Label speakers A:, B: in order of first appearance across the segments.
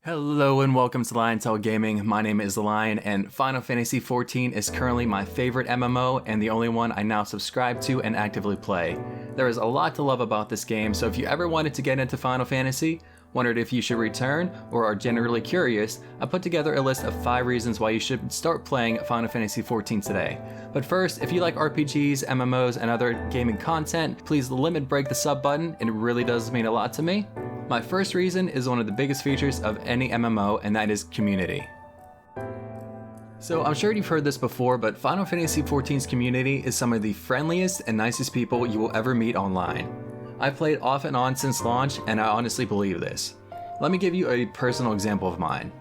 A: Hello and welcome to Liontail Gaming. My name is Lion and Final Fantasy XIV is currently my favorite MMO and the only one I now subscribe to and actively play. There is a lot to love about this game, so if you ever wanted to get into Final Fantasy, wondered if you should return, or are generally curious, I put together a list of 5 reasons why you should start playing Final Fantasy XIV today. But first, if you like RPGs, MMOs, and other gaming content, please limit break the sub button, it really does mean a lot to me. My first reason is one of the biggest features of any MMO, and that is community. So I'm sure you've heard this before, but Final Fantasy XIV's community is some of the friendliest and nicest people you will ever meet online. I've played off and on since launch, and I honestly believe this. Let me give you a personal example of mine.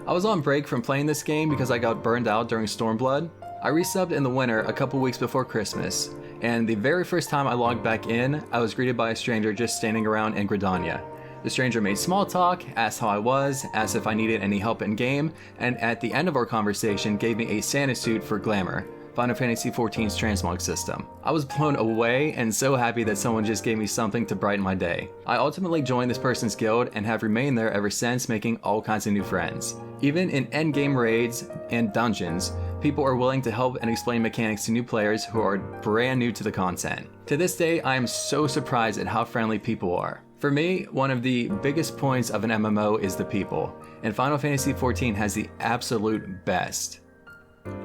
A: I was on break from playing this game because I got burned out during Stormblood. I resubbed in the winter a couple weeks before Christmas, and the very first time I logged back in, I was greeted by a stranger just standing around in Gridania. The stranger made small talk, asked how I was, asked if I needed any help in game, and at the end of our conversation gave me a Santa suit for Glamour, Final Fantasy XIV's transmog system. I was blown away and so happy that someone just gave me something to brighten my day. I ultimately joined this person's guild and have remained there ever since, making all kinds of new friends. Even in endgame raids and dungeons, people are willing to help and explain mechanics to new players who are brand new to the content. To this day, I am so surprised at how friendly people are. For me, one of the biggest points of an MMO is the people, and Final Fantasy XIV has the absolute best.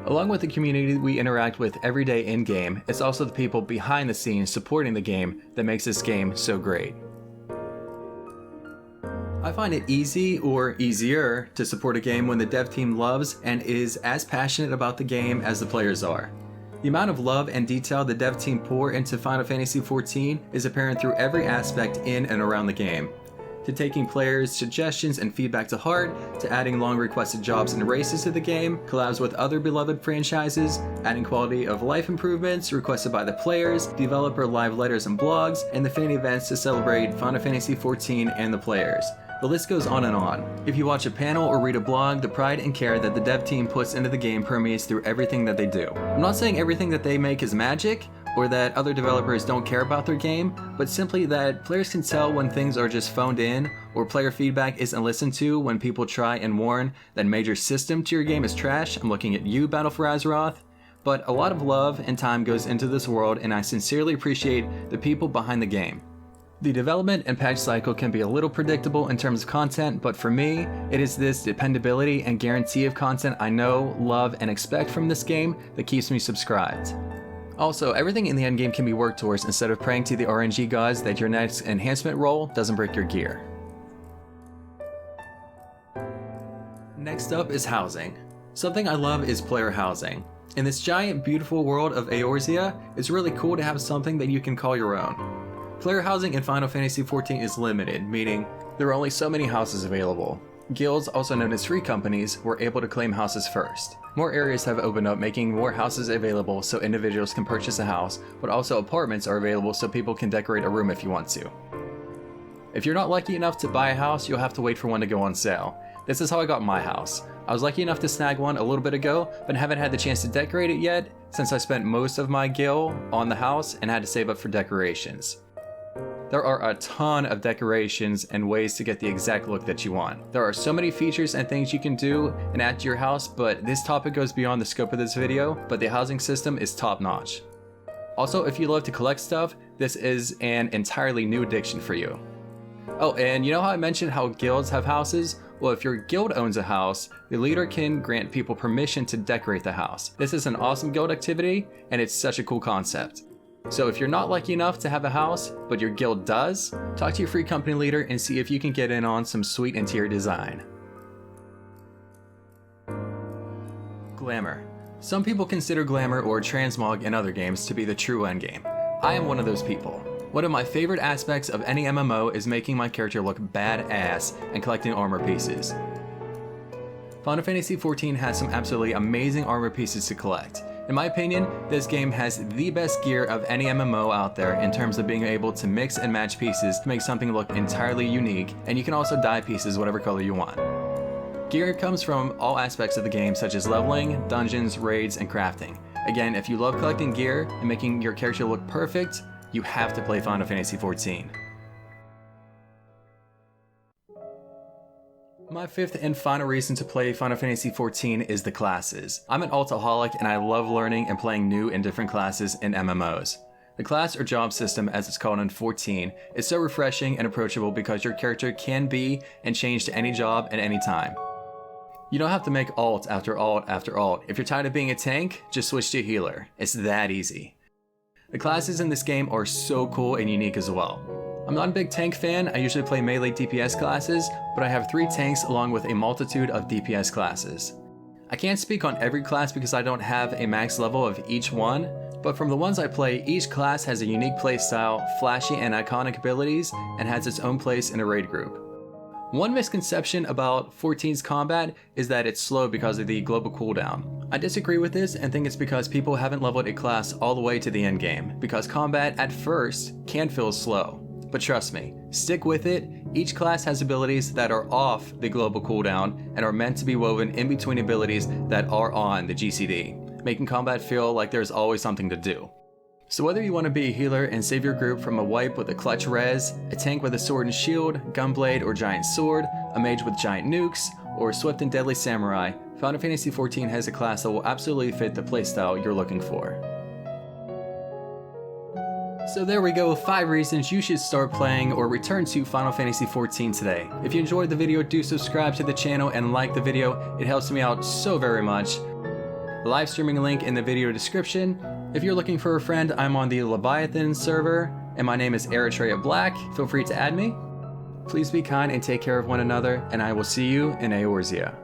A: Along with the community we interact with every day in-game, it's also the people behind the scenes supporting the game that makes this game so great. I find it easy, or easier, to support a game when the dev team loves and is as passionate about the game as the players are. The amount of love and detail the dev team pour into Final Fantasy XIV is apparent through every aspect in and around the game. To taking players' suggestions and feedback to heart, to adding long requested jobs and races to the game, collabs with other beloved franchises, adding quality of life improvements requested by the players, developer live letters and blogs, and the fan events to celebrate Final Fantasy XIV and the players. The list goes on and on. If you watch a panel or read a blog, the pride and care that the dev team puts into the game permeates through everything that they do. I'm not saying everything that they make is magic, or that other developers don't care about their game, but simply that players can tell when things are just phoned in, or player feedback isn't listened to when people try and warn that major system to your game is trash. I'm looking at you, Battle for Azeroth. But a lot of love and time goes into this world, and I sincerely appreciate the people behind the game. The development and patch cycle can be a little predictable in terms of content, but for me, it is this dependability and guarantee of content I know, love, and expect from this game that keeps me subscribed. Also, everything in the endgame can be worked towards instead of praying to the RNG gods that your next enhancement roll doesn't break your gear. Next up is housing. Something I love is player housing. In this giant, beautiful world of Eorzea, it's really cool to have something that you can call your own. Player housing in Final Fantasy XIV is limited, meaning there are only so many houses available. Guilds, also known as free companies, were able to claim houses first. More areas have opened up, making more houses available so individuals can purchase a house, but also apartments are available so people can decorate a room if you want to. If you're not lucky enough to buy a house, you'll have to wait for one to go on sale. This is how I got my house. I was lucky enough to snag one a little bit ago, but haven't had the chance to decorate it yet, since I spent most of my gil on the house and had to save up for decorations. There are a ton of decorations and ways to get the exact look that you want. There are so many features and things you can do and add to your house, but this topic goes beyond the scope of this video, but the housing system is top notch. Also, if you love to collect stuff, this is an entirely new addiction for you. Oh, and you know how I mentioned how guilds have houses? Well, if your guild owns a house, the leader can grant people permission to decorate the house. This is an awesome guild activity, and it's such a cool concept. So if you're not lucky enough to have a house, but your guild does, talk to your free company leader and see if you can get in on some sweet interior design. Glamour. Some people consider Glamour or transmog in other games to be the true endgame. I am one of those people. One of my favorite aspects of any MMO is making my character look badass and collecting armor pieces. Final Fantasy XIV has some absolutely amazing armor pieces to collect. In my opinion, this game has the best gear of any MMO out there in terms of being able to mix and match pieces to make something look entirely unique, and you can also dye pieces whatever color you want. Gear comes from all aspects of the game, such as leveling, dungeons, raids, and crafting. Again, if you love collecting gear and making your character look perfect, you have to play Final Fantasy XIV. My fifth and final reason to play Final Fantasy XIV is the classes. I'm an altaholic and I love learning and playing new and different classes in MMOs. The class or job system, as it's called in 14, is so refreshing and approachable because your character can be and change to any job at any time. You don't have to make alt after alt after alt. If you're tired of being a tank, just switch to healer. It's that easy. The classes in this game are so cool and unique as well. I'm not a big tank fan, I usually play melee DPS classes, but I have 3 tanks along with a multitude of DPS classes. I can't speak on every class because I don't have a max level of each one, but from the ones I play, each class has a unique playstyle, flashy and iconic abilities, and has its own place in a raid group. One misconception about 14's combat is that it's slow because of the global cooldown. I disagree with this and think it's because people haven't leveled a class all the way to the end game, because combat at first can feel slow. But trust me, stick with it. Each class has abilities that are off the global cooldown and are meant to be woven in between abilities that are on the GCD, making combat feel like there's always something to do. So whether you want to be a healer and save your group from a wipe with a clutch res, a tank with a sword and shield, gunblade or giant sword, a mage with giant nukes, or a swift and deadly samurai, Final Fantasy XIV has a class that will absolutely fit the playstyle you're looking for. So there we go, 5 reasons you should start playing or return to Final Fantasy XIV today. If you enjoyed the video, do subscribe to the channel and like the video, it helps me out so very much. Live streaming link in the video description. If you're looking for a friend, I'm on the Leviathan server, and my name is Eritrea Black, feel free to add me. Please be kind and take care of one another, and I will see you in Eorzea.